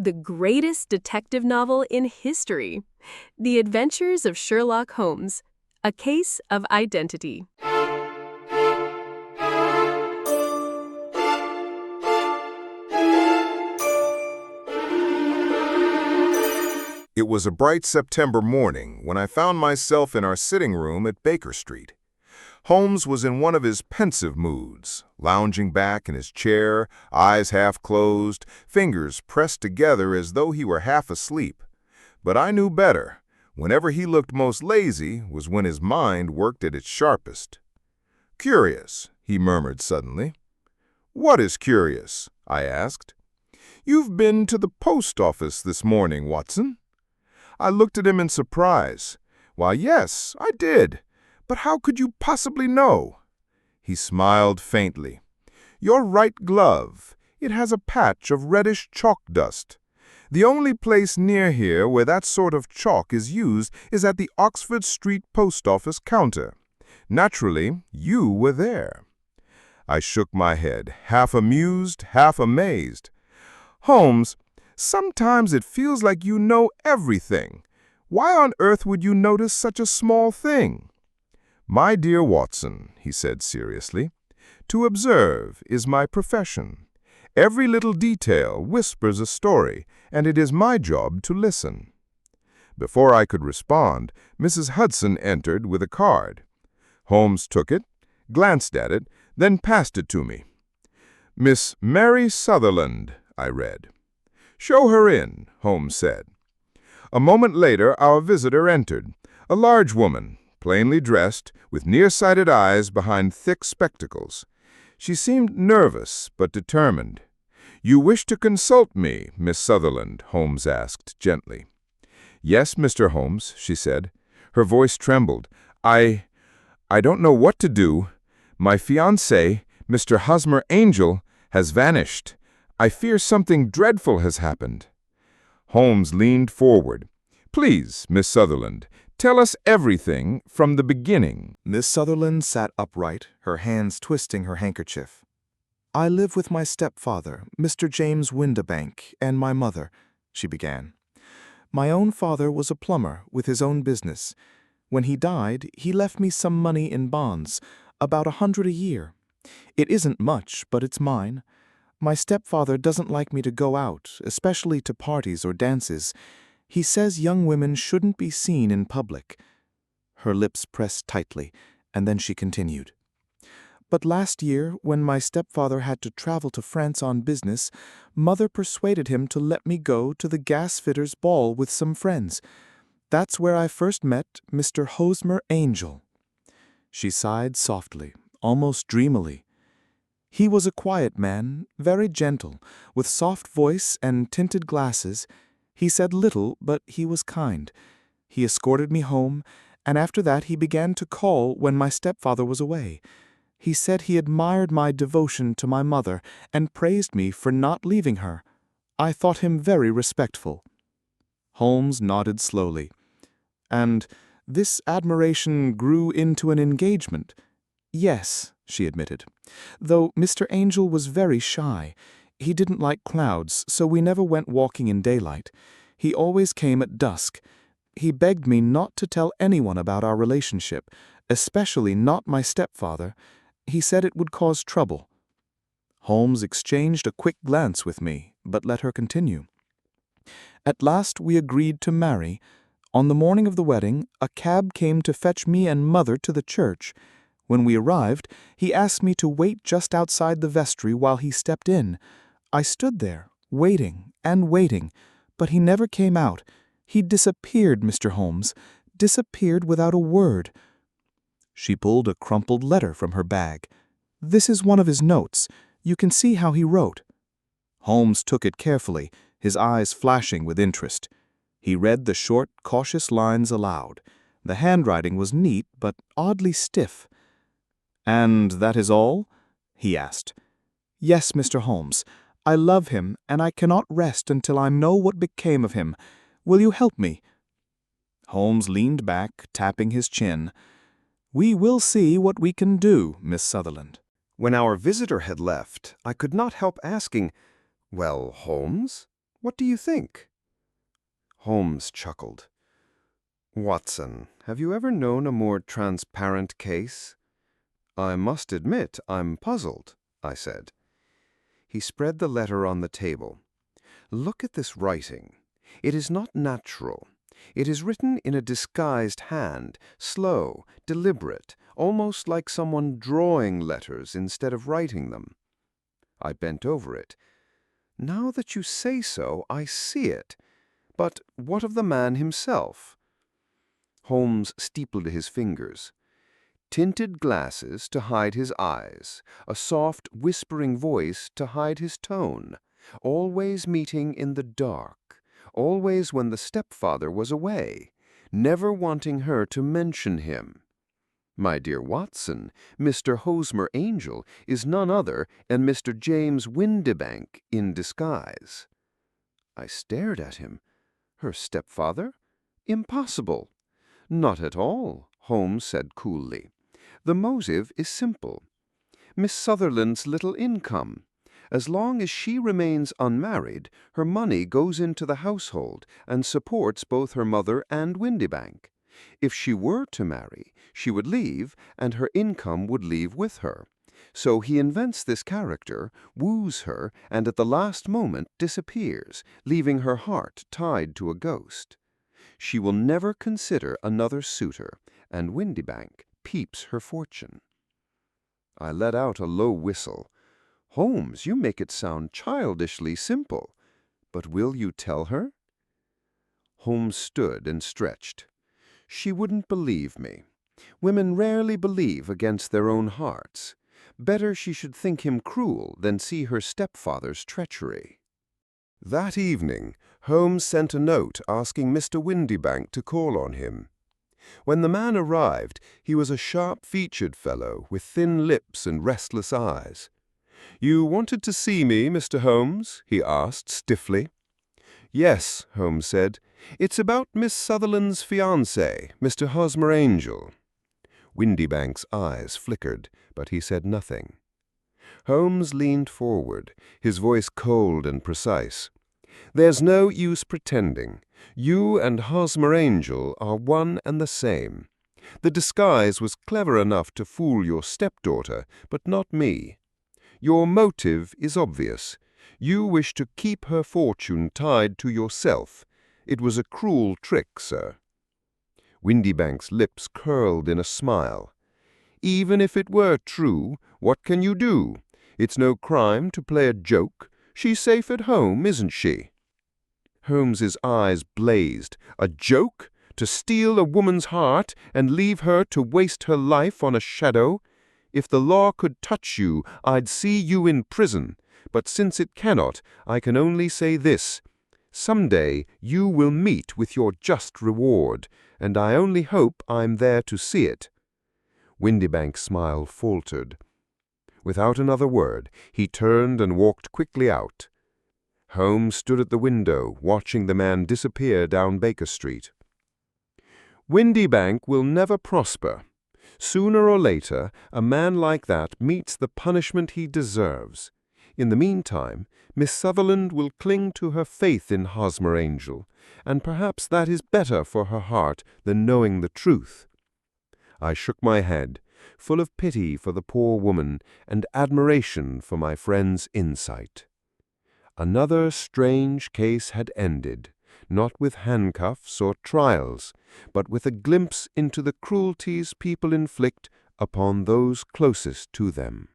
the greatest detective novel in history, The Adventures of Sherlock Holmes, A Case of Identity. It was a bright September morning when I found myself in our sitting room at Baker Street. Holmes was in one of his pensive moods, lounging back in his chair, eyes half closed, fingers pressed together as though he were half asleep. But I knew better. Whenever he looked most lazy was when his mind worked at its sharpest. "Curious," he murmured suddenly. "What is curious?" I asked. "You've been to the post office this morning, Watson." I looked at him in surprise. "Why, yes, I did. But how could you possibly know?" He smiled faintly. "Your right glove. It has a patch of reddish chalk dust. The only place near here where that sort of chalk is used is at the Oxford Street post office counter. Naturally, you were there." I shook my head, half amused, half amazed. "Holmes, sometimes it feels like you know everything. Why on earth would you notice such a small thing?" "My dear Watson," he said seriously, "to observe is my profession. Every little detail whispers a story, and it is my job to listen." Before I could respond, Mrs. Hudson entered with a card. Holmes took it, glanced at it, then passed it to me. "Miss Mary Sutherland," I read. "Show her in," Holmes said. A moment later our visitor entered, a large woman, plainly dressed, with nearsighted eyes behind thick spectacles. She seemed nervous but determined. "You wish to consult me, Miss Sutherland?" Holmes asked gently. "Yes, Mr. Holmes," she said. Her voice trembled. I don't know what to do. My fiancé, Mr. Hosmer Angel, has vanished. I fear something dreadful has happened." Holmes leaned forward. "Please, Miss Sutherland, tell us everything from the beginning." Miss Sutherland sat upright, her hands twisting her handkerchief. "I live with my stepfather, Mr. James Windibank, and my mother," she began. "My own father was a plumber with his own business. When he died, he left me some money in bonds, about 100 a year. It isn't much, but it's mine. My stepfather doesn't like me to go out, especially to parties or dances. He says young women shouldn't be seen in public." Her lips pressed tightly, and then she continued. "But last year, when my stepfather had to travel to France on business, Mother persuaded him to let me go to the gasfitter's ball with some friends. That's where I first met Mr. Hosmer Angel." She sighed softly, almost dreamily. "He was a quiet man, very gentle, with soft voice and tinted glasses. He said little, but he was kind. He escorted me home, and after that he began to call when my stepfather was away. He said he admired my devotion to my mother and praised me for not leaving her. I thought him very respectful." Holmes nodded slowly. "And this admiration grew into an engagement?" "Yes," she admitted. "Though Mr. Angel was very shy. He didn't like crowds, so we never went walking in daylight. He always came at dusk. He begged me not to tell anyone about our relationship, especially not my stepfather. He said it would cause trouble." Holmes exchanged a quick glance with me, but let her continue. "At last we agreed to marry. On the morning of the wedding, a cab came to fetch me and Mother to the church. When we arrived, he asked me to wait just outside the vestry while he stepped in. I stood there, waiting and waiting, but he never came out. He disappeared, Mr. Holmes, disappeared without a word." She pulled a crumpled letter from her bag. "This is one of his notes. You can see how he wrote." Holmes took it carefully, his eyes flashing with interest. He read the short, cautious lines aloud. The handwriting was neat, but oddly stiff. "And that is all?" he asked. "Yes, Mr. Holmes. I love him, and I cannot rest until I know what became of him. Will you help me?" Holmes leaned back, tapping his chin. "We will see what we can do, Miss Sutherland." When our visitor had left, I could not help asking, "Well, Holmes, What do you think?" Holmes chuckled. "Watson, have you ever known a more transparent case?" "I must admit I'm puzzled," I said. He spread the letter on the table. "Look at this writing. It is not natural. It is written in a disguised hand, slow, deliberate, almost like someone drawing letters instead of writing them." I bent over it. "Now that you say so, I see it. But what of the man himself?" Holmes steepled his fingers. "Tinted glasses to hide his eyes, a soft, whispering voice to hide his tone, always meeting in the dark, always when the stepfather was away, never wanting her to mention him. My dear Watson, Mr. Hosmer Angel is none other than Mr. James Windibank in disguise." I stared at him. Her stepfather? Impossible. "Not at all," Holmes said coolly. "The motive is simple. Miss Sutherland's little income. As long as she remains unmarried, her money goes into the household and supports both her mother and Windibank. If she were to marry, she would leave, and her income would leave with her. So he invents this character, woos her, and at the last moment disappears, leaving her heart tied to a ghost. She will never consider another suitor, and Windibank keeps her fortune." I let out a low whistle. "Holmes, you make it sound childishly simple. But will you tell her?" Holmes stood and stretched. "She wouldn't believe me. Women rarely believe against their own hearts. Better she should think him cruel than see her stepfather's treachery." That evening, Holmes sent a note asking Mr. Windibank to call on him. When the man arrived, he was a sharp-featured fellow with thin lips and restless eyes. "You wanted to see me, Mr. Holmes?" he asked stiffly. "Yes," Holmes said. "It's about Miss Sutherland's fiancé, Mr. Hosmer Angel." Windibank's eyes flickered, but he said nothing. Holmes leaned forward, his voice cold and precise. "There's no use pretending. You and Hosmer Angel are one and the same. The disguise was clever enough to fool your stepdaughter, but not me. Your motive is obvious. You wish to keep her fortune tied to yourself. It was a cruel trick, sir." Windibank's lips curled in a smile. "Even if it were true, what can you do? It's no crime to play a joke. She's safe at home, isn't she?" Holmes's eyes blazed. "A joke? To steal a woman's heart and leave her to waste her life on a shadow? If the law could touch you, I'd see you in prison. But since it cannot, I can only say this. Someday you will meet with your just reward, and I only hope I'm there to see it." Windibank's smile faltered. Without another word, he turned and walked quickly out. Holmes stood at the window, watching the man disappear down Baker Street. "Windibank will never prosper. Sooner or later, a man like that meets the punishment he deserves. In the meantime, Miss Sutherland will cling to her faith in Hosmer Angel, and perhaps that is better for her heart than knowing the truth." I shook my head, full of pity for the poor woman and admiration for my friend's insight. Another strange case had ended, not with handcuffs or trials, but with a glimpse into the cruelties people inflict upon those closest to them.